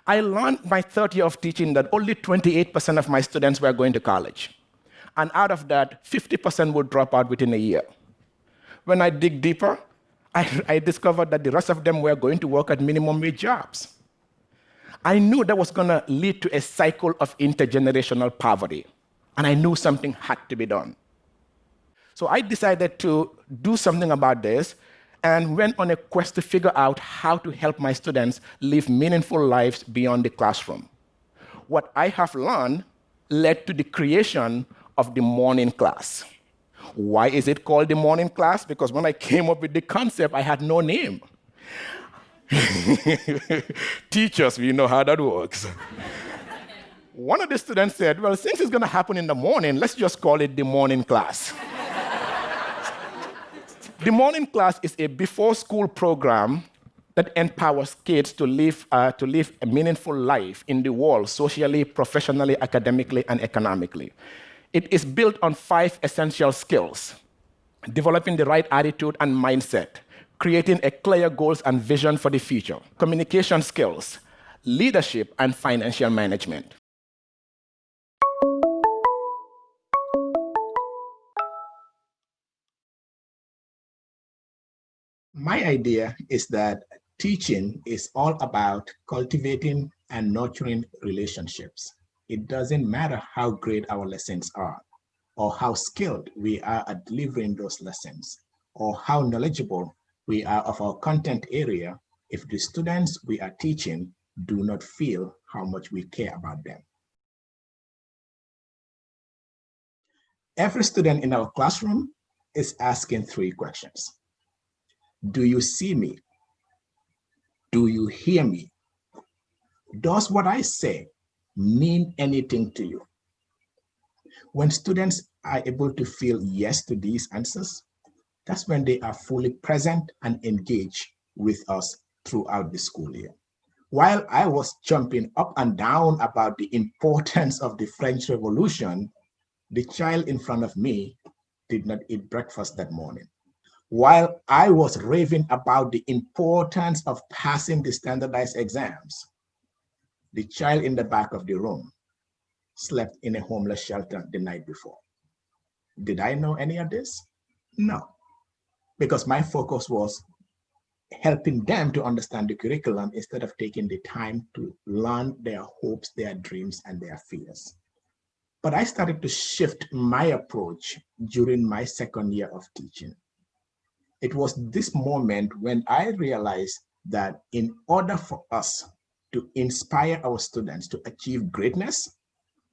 I learned my third year of teaching that only 28% of my students were going to college. And out of that, 50% would drop out within a year. When I dig deeper, I discovered that the rest of them were going to work at minimum wage jobs. I knew that was going to lead to a cycle of intergenerational poverty, and I knew something had to be done. So I decided to do something about this and went on a quest to figure out how to help my students live meaningful lives beyond the classroom. What I have learned led to the creation of the morning class. Why is it called the morning class? Because when I came up with the concept, I had no name. Teachers, we know how that works. One of the students said, well, since it's going to happen in the morning, let's just call it the morning class. The morning class is a before-school program that empowers kids to live a meaningful life in the world, socially, professionally, academically, and economically. It is built on 5 essential skills: developing the right attitude and mindset, creating a clear goals and vision for the future, communication skills, leadership, and financial management. My idea is that teaching is all about cultivating and nurturing relationships. It doesn't matter how great our lessons are, or how skilled we are at delivering those lessons, or how knowledgeable we are of our content area, if the students we are teaching do not feel how much we care about them. Every student in our classroom is asking 3 questions. Do you see me? Do you hear me? Does what I say mean anything to you? When students are able to feel yes to these answers, that's when they are fully present and engaged with us throughout the school year. While I was jumping up and down about the importance of the French Revolution, the child in front of me did not eat breakfast that morning. While I was raving about the importance of passing the standardized exams, the child in the back of the room slept in a homeless shelter the night before. Did I know any of this? No, because my focus was helping them to understand the curriculum instead of taking the time to learn their hopes, their dreams, and their fears. But I started to shift my approach during my second year of teaching. It was this moment when I realized that in order for us to inspire our students to achieve greatness,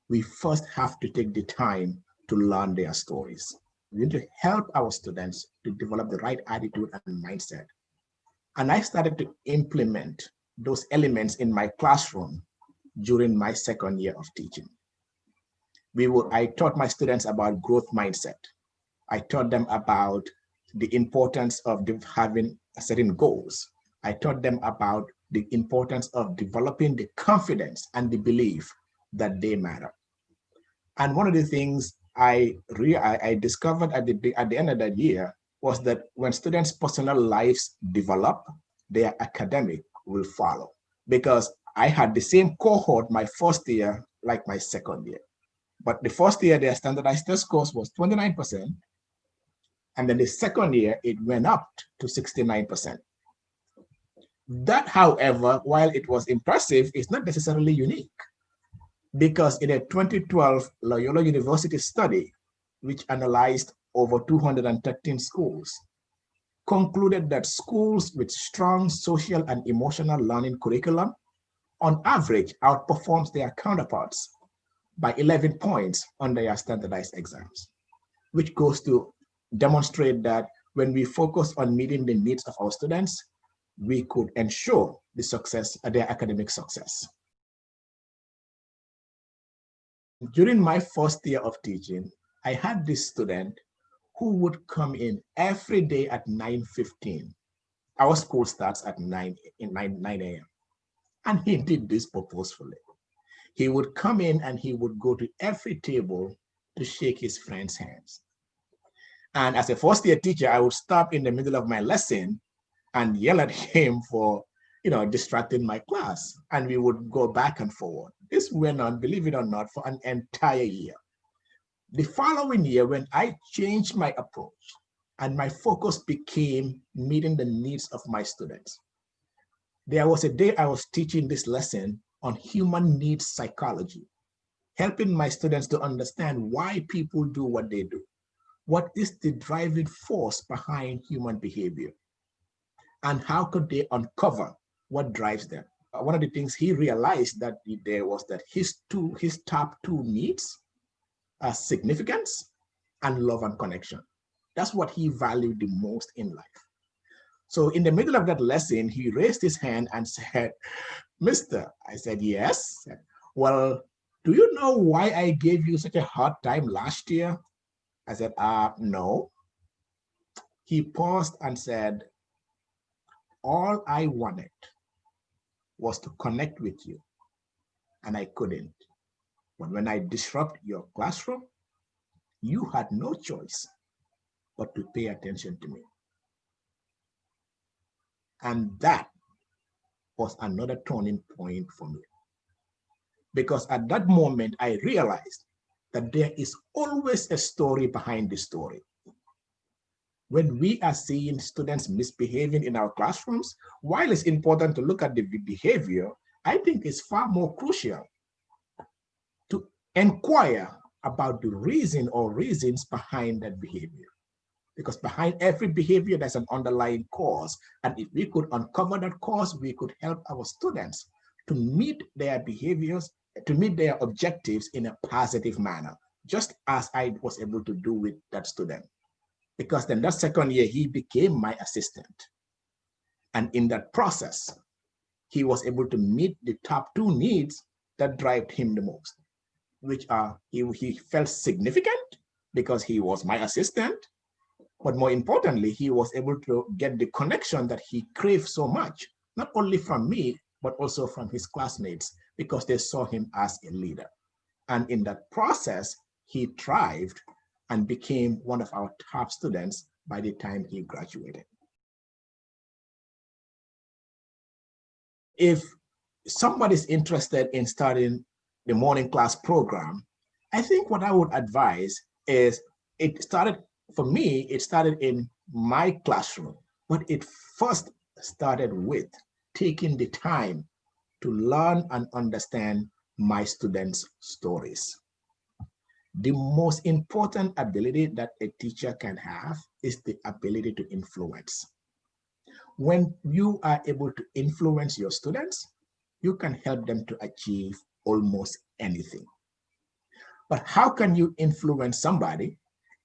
we first have to take the time to learn their stories. We need to help our students to develop the right attitude and mindset. And I started to implement those elements in my classroom during my second year of teaching. I taught my students about growth mindset. I taught them about the importance of having certain goals. I taught them about the importance of developing the confidence and the belief that they matter. And one of the things I discovered at the end of that year was that when students' personal lives develop, their academic will follow. Because I had the same cohort my first year like my second year. But the first year, their standardized test scores was 29%. And then the second year, it went up to 69%. That, however, while it was impressive, is not necessarily unique. Because in a 2012 Loyola University study, which analyzed over 213 schools, concluded that schools with strong social and emotional learning curriculum on average outperforms their counterparts by 11 points on their standardized exams, which goes to demonstrate that when we focus on meeting the needs of our students, we could ensure the success, their academic success. During my first year of teaching, I had this student who would come in every day at 9:15. Our school starts at 9 a.m. And he did this purposefully. He would come in and he would go to every table to shake his friends' hands. And as a first year teacher, I would stop in the middle of my lesson and yell at him for distracting my class. And we would go back and forward. This went on, believe it or not, for an entire year. The following year, when I changed my approach and my focus became meeting the needs of my students, there was a day I was teaching this lesson on human needs psychology, helping my students to understand why people do what they do. What is the driving force behind human behavior? And how could they uncover what drives them? One of the things he realized that there was that his top two needs are significance and love and connection. That's what he valued the most in life. So in the middle of that lesson, he raised his hand and said, "Mister," I said, "Yes." "Well, do you know why I gave you such a hard time last year?" I said, "No." He paused and said, "All I wanted was to connect with you, and I couldn't. But when I disrupt your classroom, you had no choice but to pay attention to me." And that was another turning point for me. Because at that moment, I realized that there is always a story behind the story. When we are seeing students misbehaving in our classrooms, while it's important to look at the behavior, I think it's far more crucial to inquire about the reason or reasons behind that behavior. Because behind every behavior, there's an underlying cause. And if we could uncover that cause, we could help our students to meet their behaviors, to meet their objectives in a positive manner, just as I was able to do with that student. Because then that second year, he became my assistant. And in that process, he was able to meet the top two needs that drive him the most, which are he felt significant because he was my assistant, but more importantly, he was able to get the connection that he craved so much, not only from me, but also from his classmates, because they saw him as a leader. And in that process, he thrived and became one of our top students by the time he graduated. If somebody's interested in starting the morning class program, I think what I would advise is, for me, it started in my classroom, but it first started with taking the time to learn and understand my students' stories. The most important ability that a teacher can have is the ability to influence. When you are able to influence your students, you can help them to achieve almost anything. But how can you influence somebody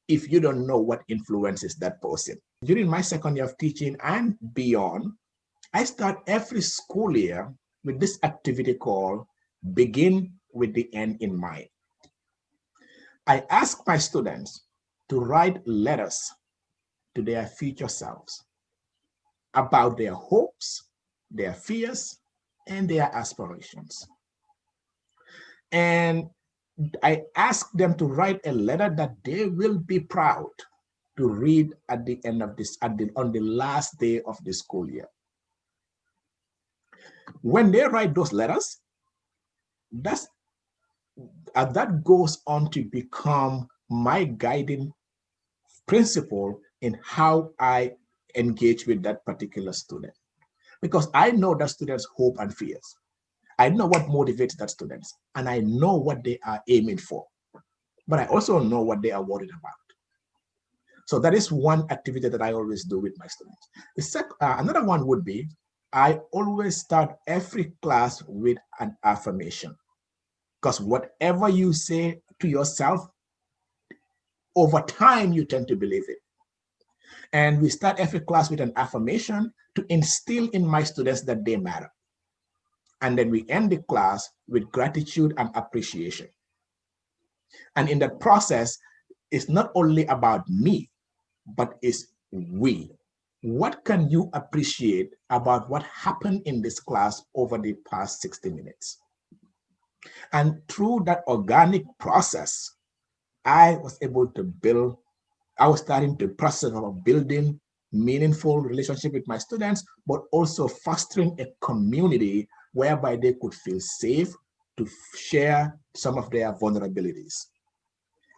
if you don't know what influences that person? During my second year of teaching and beyond, I start every school year with this activity called Begin with the End in Mind. I ask my students to write letters to their future selves about their hopes, their fears, and their aspirations. And I ask them to write a letter that they will be proud to read at the end of this, on the last day of the school year. When they write those letters, that goes on to become my guiding principle in how I engage with that particular student. Because I know that student's hope and fears. I know what motivates that students, and I know what they are aiming for. But I also know what they are worried about. So that is one activity that I always do with my students. Another one would be, I always start every class with an affirmation. Because whatever you say to yourself, over time, you tend to believe it. And we start every class with an affirmation to instill in my students that they matter. And then we end the class with gratitude and appreciation. And in that process, it's not only about me, but it's we. What can you appreciate about what happened in this class over the past 60 minutes? And through that organic process, I was starting the process of building meaningful relationship with my students, but also fostering a community whereby they could feel safe to share some of their vulnerabilities.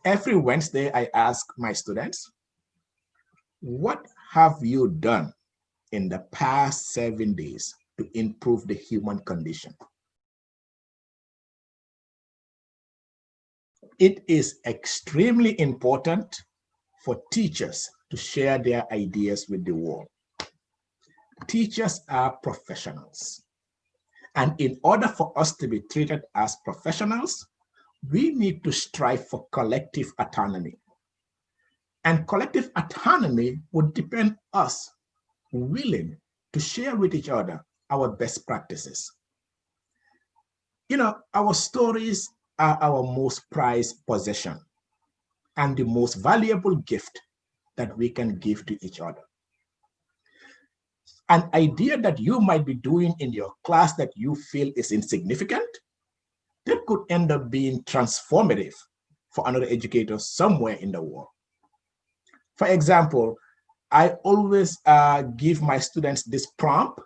Every Wednesday, I ask my students, what have you done in the past 7 days to improve the human condition? It is extremely important for teachers to share their ideas with the world. Teachers are professionals. And in order for us to be treated as professionals, we need to strive for collective autonomy. And collective autonomy would depend on us willing to share with each other our best practices. You know, our stories are our most prized possession and the most valuable gift that we can give to each other. An idea that you might be doing in your class that you feel is insignificant, that could end up being transformative for another educator somewhere in the world. For example, I always give my students this prompt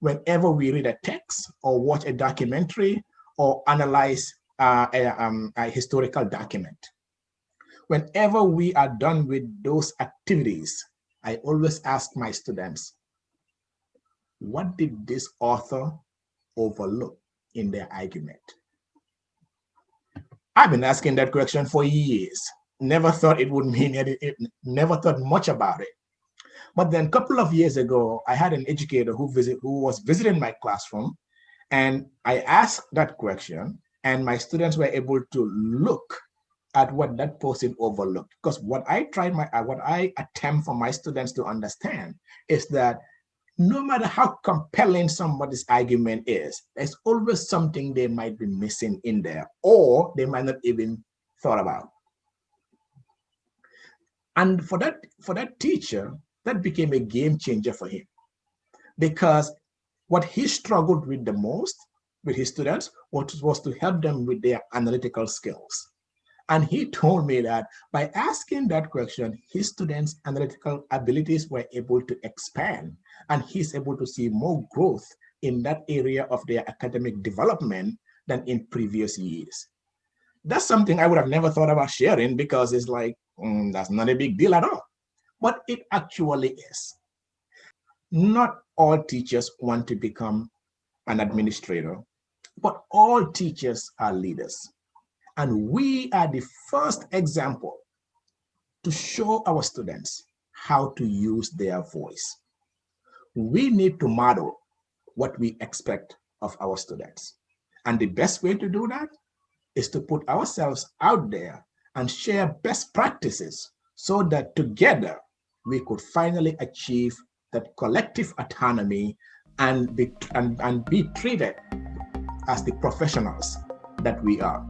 whenever we read a text or watch a documentary or analyze a historical document. Whenever we are done with those activities, I always ask my students, what did this author overlook in their argument? I've been asking that question for years. Never thought it would mean anything, never thought much about it. But then a couple of years ago, I had an educator who was visiting my classroom, and I asked that question, and my students were able to look at what that person overlooked. Because what I attempt for my students to understand is that no matter how compelling somebody's argument is, there's always something they might be missing in there, or they might not even thought about. And for that teacher, that became a game changer for him, because what he struggled with the most with his students was to help them with their analytical skills. And he told me that by asking that question, his students' analytical abilities were able to expand, and he's able to see more growth in that area of their academic development than in previous years. That's something I would have never thought about sharing, because it's like, that's not a big deal at all. But it actually is. Not all teachers want to become an administrator, but all teachers are leaders. And we are the first example to show our students how to use their voice. We need to model what we expect of our students. And the best way to do that is to put ourselves out there and share best practices so that together we could finally achieve that collective autonomy and be treated as the professionals that we are.